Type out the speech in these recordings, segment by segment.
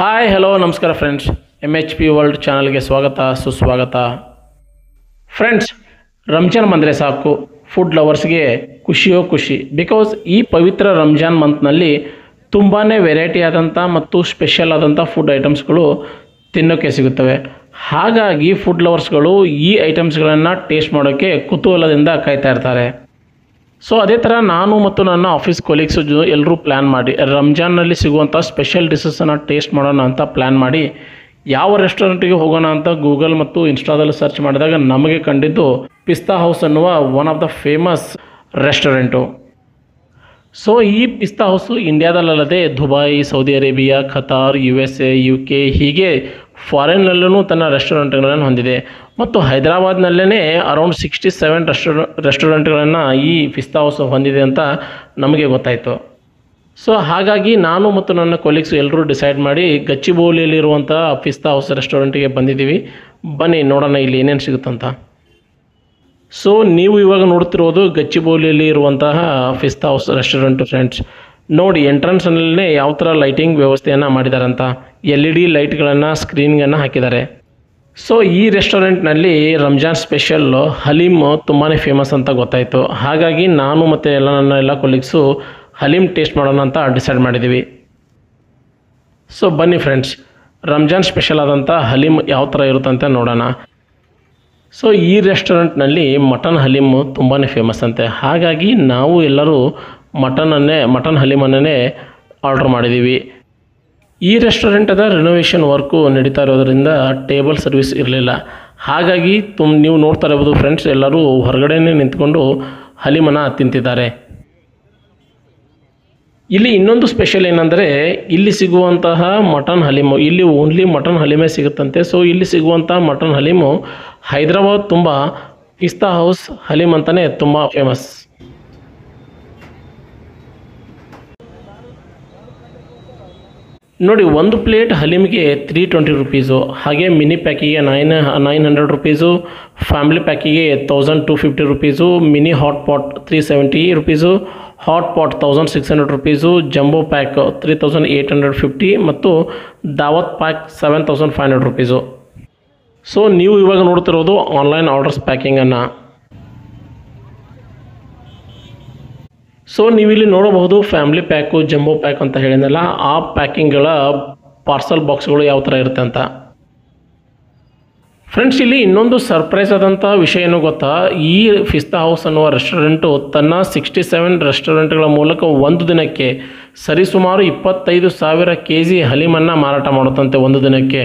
Hi hello ನಮಸ್ಕಾರ friends, MHP world ಚಾನಲ್ಗೆ ಸ್ವಾಗತ ಸುಸ್ವಾಗತ. ಫ್ರೆಂಡ್ಸ್, ರಂಜಾನ್ ಬಂದರೆ ಸಾಕು ಫುಡ್ ಲವರ್ಸ್ಗೆ ಖುಷಿಯೋ ಖುಷಿ. ಬಿಕಾಸ್ ಈ ಪವಿತ್ರ ರಂಜಾನ್ ಮಂತ್ನಲ್ಲಿ ತುಂಬಾ ವೆರೈಟಿ ಆದಂಥ ಮತ್ತು ಸ್ಪೆಷಲ್ ಆದಂಥ ಫುಡ್ ಐಟಮ್ಸ್ಗಳು ತಿನ್ನೋಕ್ಕೆ ಸಿಗುತ್ತವೆ. ಹಾಗಾಗಿ ಫುಡ್ ಲವರ್ಸ್ಗಳು ಈ ಐಟಮ್ಸ್ಗಳನ್ನು ಟೇಸ್ಟ್ ಮಾಡೋಕ್ಕೆ ಕುತೂಹಲದಿಂದ ಕಾಯ್ತಾ ಇರ್ತಾರೆ. ಸೊ ಅದೇ ಥರ ನಾನು ಮತ್ತು ನನ್ನ ಆಫೀಸ್ ಕೊಲೀಗ್ಸು ಎಲ್ಲರೂ ಪ್ಲ್ಯಾನ್ ಮಾಡಿ ರಂಜಾನ್ನಲ್ಲಿ ಸಿಗುವಂಥ ಸ್ಪೆಷಲ್ ಡಿಶಸನ್ನು ಟೇಸ್ಟ್ ಮಾಡೋಣ ಅಂತ ಪ್ಲ್ಯಾನ್ ಮಾಡಿ ಯಾವ ರೆಸ್ಟೋರೆಂಟಿಗೆ ಹೋಗೋಣ ಅಂತ ಗೂಗಲ್ ಮತ್ತು ಇನ್ಸ್ಟಾದಲ್ಲಿ ಸರ್ಚ್ ಮಾಡಿದಾಗ ನಮಗೆ ಕಂಡಿದ್ದು ಪಿಸ್ತಾ ಹೌಸ್ ಅನ್ನುವ one of the famous restaurant. So ಈ ಪಿಸ್ತಾ ಹೌಸು ಇಂಡಿಯಾದಲ್ಲದೆ Dubai, Saudi Arabia, Qatar, USA, UK ಹೀಗೆ ಫಾರಿನ್ನಲ್ಲೂ ತನ್ನ ರೆಸ್ಟೋರೆಂಟ್ಗಳನ್ನು ಹೊಂದಿದೆ. ಮತ್ತು ಹೈದರಾಬಾದ್ನಲ್ಲೇ ಅರೌಂಡ್ 67 ರೆಸ್ಟೋರೆಂಟ್ಗಳನ್ನು ಈ ಪಿಸ್ತಾ ಹೌಸ್ ಹೊಂದಿದೆ ಅಂತ ನಮಗೆ ಗೊತ್ತಾಯಿತು. ಸೊ ಹಾಗಾಗಿ ನಾನು ಮತ್ತು ನನ್ನ ಕೊಲೀಗ್ಸು ಎಲ್ಲರೂ ಡಿಸೈಡ್ ಮಾಡಿ ಗಚ್ಚಿಬೌಲಿಯಲ್ಲಿರುವಂಥ ಪಿಸ್ತಾ ಹೌಸ್ ರೆಸ್ಟೋರೆಂಟಿಗೆ ಬಂದಿದ್ದೀವಿ. ಬನ್ನಿ ನೋಡೋಣ ಇಲ್ಲಿ ಏನೇನು ಸಿಗುತ್ತಂತ. ಸೊ ನೀವು ಇವಾಗ ನೋಡ್ತಿರೋದು ಗಚ್ಚಿಬೌಲಿಯಲ್ಲಿ ಇರುವಂತಹ ಪಿಸ್ತಾ ಹೌಸ್ ರೆಸ್ಟೋರೆಂಟ್ ಫ್ರೆಂಡ್ಸ್. ನೋಡಿ ಎಂಟ್ರೆನ್ಸ್ನಲ್ಲೇ ಯಾವ ಥರ ಲೈಟಿಂಗ್ ವ್ಯವಸ್ಥೆಯನ್ನು ಮಾಡಿದ್ದಾರೆ ಅಂತ. LED ಲೈಟ್ಗಳನ್ನು, ಸ್ಕ್ರೀನ್ಗಳನ್ನು ಹಾಕಿದ್ದಾರೆ. ಸೊ ಈ ರೆಸ್ಟೋರೆಂಟ್ನಲ್ಲಿ ರಂಜಾನ್ ಸ್ಪೆಷಲ್ ಹಲೀಮ್ ತುಂಬಾ ಫೇಮಸ್ ಅಂತ ಗೊತ್ತಾಯಿತು. ಹಾಗಾಗಿ ನಾನು ಮತ್ತು ನನ್ನ ಎಲ್ಲ ಕೊಲೀಗ್ಸು ಹಲೀಮ್ ಟೇಸ್ಟ್ ಮಾಡೋಣ ಅಂತ ಡಿಸೈಡ್ ಮಾಡಿದ್ದೀವಿ. ಸೊ ಬನ್ನಿ ಫ್ರೆಂಡ್ಸ್, ರಂಜಾನ್ ಸ್ಪೆಷಲ್ ಆದಂಥ ಹಲೀಮ್ ಯಾವ ಥರ ಇರುತ್ತಂತ ನೋಡೋಣ. ಸೊ ಈ ರೆಸ್ಟೋರೆಂಟ್ನಲ್ಲಿ ಮಟನ್ ಹಲೀಮ್ ತುಂಬಾ ಫೇಮಸ್ ಅಂತೆ. ಹಾಗಾಗಿ ನಾವು ಎಲ್ಲರೂ ಮಟನ್ ಹಲೀಮನ್ನೇ ಆರ್ಡ್ರ್ ಮಾಡಿದ್ದೀವಿ. ಈ ರೆಸ್ಟೋರೆಂಟದ ರಿನೋವೇಷನ್ ವರ್ಕು ನಡೀತಾ ಇರೋದರಿಂದ ಟೇಬಲ್ ಸರ್ವಿಸ್ ಇರಲಿಲ್ಲ. ಹಾಗಾಗಿ ನೀವು ನೋಡ್ತಾ ಇರ್ಬೋದು ಫ್ರೆಂಡ್ಸ್, ಎಲ್ಲರೂ ಹೊರಗಡೆನೇ ನಿಂತ್ಕೊಂಡು ಹಲೀಮನ್ನು ತಿಂತಿದ್ದಾರೆ. ಇಲ್ಲಿ ಇನ್ನೊಂದು ಸ್ಪೆಷಲ್ ಏನಂದರೆ ಇಲ್ಲಿ ಸಿಗುವಂತಹ ಮಟನ್ ಹಲೀಮು, ಇಲ್ಲಿ ಓನ್ಲಿ ಮಟನ್ ಹಲೀಮೇ ಸಿಗುತ್ತಂತೆ. ಸೊ ಇಲ್ಲಿ ಸಿಗುವಂಥ ಮಟನ್ ಹಲೀಮು ಹೈದರಾಬಾದ್ ತುಂಬ ಪಿಸ್ತಾ ಹೌಸ್ ಹಲೀಮ್ ಅಂತಲೇ ತುಂಬ ಫೇಮಸ್. ನೋಡಿ, ಒಂದು ಪ್ಲೇಟ್ ಹಲೀಮ್ಗೆ 320 ರುಪೀಸು. ಹಾಗೆ ಮಿನಿ ಪ್ಯಾಕಿಗೆ 900 ರುಪೀಸು, ಫ್ಯಾಮಿಲಿ ಪ್ಯಾಕಿಗೆ 1250 rupees, mini hot pot 370 rupees, hot pot 1600 rupees, jumbo pack 3850 ಮತ್ತು ದಾವತ್ ಪ್ಯಾಕ್ 7500 ರುಪೀಸು. ಸೊ ನೀವು ಇವಾಗ ನೋಡ್ತಿರೋದು ಆನ್ಲೈನ್ ಆರ್ಡರ್ಸ್ ಪ್ಯಾಕಿಂಗನ್ನು. ಸೊ ನೀವಿಲ್ಲಿ ನೋಡಬಹುದು ಫ್ಯಾಮಿಲಿ ಪ್ಯಾಕು, ಜಂಬೋ ಪ್ಯಾಕ್ ಅಂತ ಹೇಳಿದ್ನಲ್ಲ, ಆ ಪ್ಯಾಕಿಂಗ್ಗಳ ಪಾರ್ಸಲ್ ಬಾಕ್ಸ್ಗಳು ಯಾವ ಥರ ಇರುತ್ತೆ ಅಂತ. ಫ್ರೆಂಡ್ಸ್, ಇಲ್ಲಿ ಇನ್ನೊಂದು ಸರ್ಪ್ರೈಸ್ ಆದಂಥ ವಿಷಯ ಏನು ಗೊತ್ತಾ? ಈ ಪಿಸ್ತಾ ಹೌಸ್ ಅನ್ನುವ ರೆಸ್ಟೋರೆಂಟು ತನ್ನ 67 ರೆಸ್ಟೋರೆಂಟ್ಗಳ ಮೂಲಕ ಒಂದು ದಿನಕ್ಕೆ ಸರಿಸುಮಾರು 25,000 kg ಹಲೀಮನ್ನು ಮಾರಾಟ ಮಾಡುತ್ತಂತೆ ಒಂದು ದಿನಕ್ಕೆ.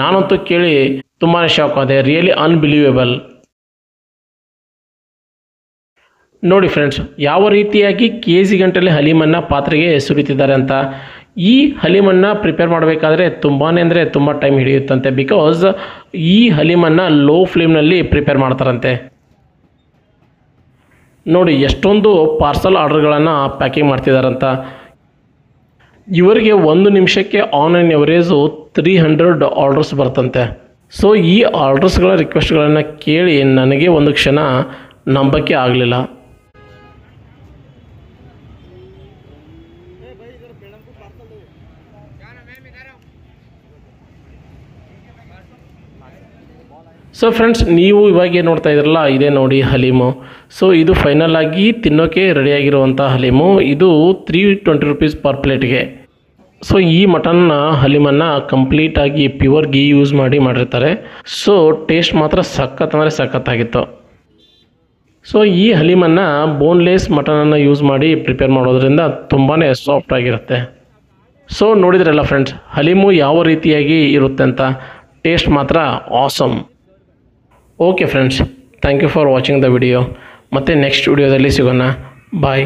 ನಾನಂತೂ ಕೇಳಿ ತುಂಬಾ ಶಾಕ್ ಆದೆ. Really unbelievable. ನೋಡಿ ಫ್ರೆಂಡ್ಸ್, ಯಾವ ರೀತಿಯಾಗಿ KG ಗಂಟಲೆ ಹಲೀಮನ್ನು ಪಾತ್ರೆಗೆ ಸುರಿತಿದ್ದಾರೆ ಅಂತ. ಈ ಹಲೀಮನ್ನು ಪ್ರಿಪೇರ್ ಮಾಡಬೇಕಾದ್ರೆ ತುಂಬಾ ಅಂದರೆ ತುಂಬ ಟೈಮ್ ಹಿಡಿಯುತ್ತಂತೆ. ಬಿಕಾಸ್ ಈ ಹಲೀಮನ್ನು ಲೋ ಫ್ಲೇಮ್ನಲ್ಲಿ ಪ್ರಿಪೇರ್ ಮಾಡ್ತಾರಂತೆ. ನೋಡಿ ಎಷ್ಟೊಂದು ಪಾರ್ಸಲ್ ಆರ್ಡರ್ಗಳನ್ನು ಪ್ಯಾಕಿಂಗ್ ಮಾಡ್ತಿದ್ದಾರಂತ. ಇವರಿಗೆ ಒಂದು ನಿಮಿಷಕ್ಕೆ ಆನ್ ಆ್ಯನ್ ಎವರೇಜು 300 ಆರ್ಡರ್ಸ್ ಬರ್ತಂತೆ. ಸೊ ಈ ಆರ್ಡರ್ಸ್ಗಳ ರಿಕ್ವೆಸ್ಟ್ಗಳನ್ನು ಕೇಳಿ ನನಗೆ ಒಂದು ಕ್ಷಣ ನಂಬಕ್ಕೆ ಆಗಲಿಲ್ಲ. ಸೊ ಫ್ರೆಂಡ್ಸ್, ನೀವು ಇವಾಗ ನೋಡ್ತಾ ಇದ್ರಲ್ಲ, ಇದೇ ನೋಡಿ ಹಲೀಮು. ಸೊ ಇದು ಫೈನಲ್ ಆಗಿ ತಿನ್ನೋಕ್ಕೆ ರೆಡಿಯಾಗಿರುವಂಥ ಹಲೀಮು. ಇದು 320 ರುಪೀಸ್ ಪರ್ ಪ್ಲೇಟ್ಗೆ. ಸೊ ಈ ಮಟನ್ ಹಲೀಮನ್ನು ಕಂಪ್ಲೀಟಾಗಿ ಪ್ಯೂರ್ ಗೀ ಯೂಸ್ ಮಾಡಿರ್ತಾರೆ. ಸೊ ಟೇಸ್ಟ್ ಮಾತ್ರ ಸಖತ್ ಅಂದರೆ ಸಖತ್ತಾಗಿತ್ತು. ಸೊ ಈ ಹಲೀಮನ್ನು ಬೋನ್ಲೆಸ್ ಮಟನನ್ನು ಯೂಸ್ ಮಾಡಿ ಪ್ರಿಪೇರ್ ಮಾಡೋದ್ರಿಂದ ತುಂಬಾ ಸಾಫ್ಟ್ ಆಗಿರುತ್ತೆ. ಸೊ ನೋಡಿದ್ರಲ್ಲ ಫ್ರೆಂಡ್ಸ್, ಹಲೀಮು ಯಾವ ರೀತಿಯಾಗಿ ಇರುತ್ತೆ ಅಂತ. ಟೇಸ್ಟ್ ಮಾತ್ರ awesome. Okay friends, thank you for watching the video. ಮತ್ತು ನೆಕ್ಸ್ಟ್ ವಿಡಿಯೋದಲ್ಲಿ ಸಿಗೋಣ. ಬಾಯ್.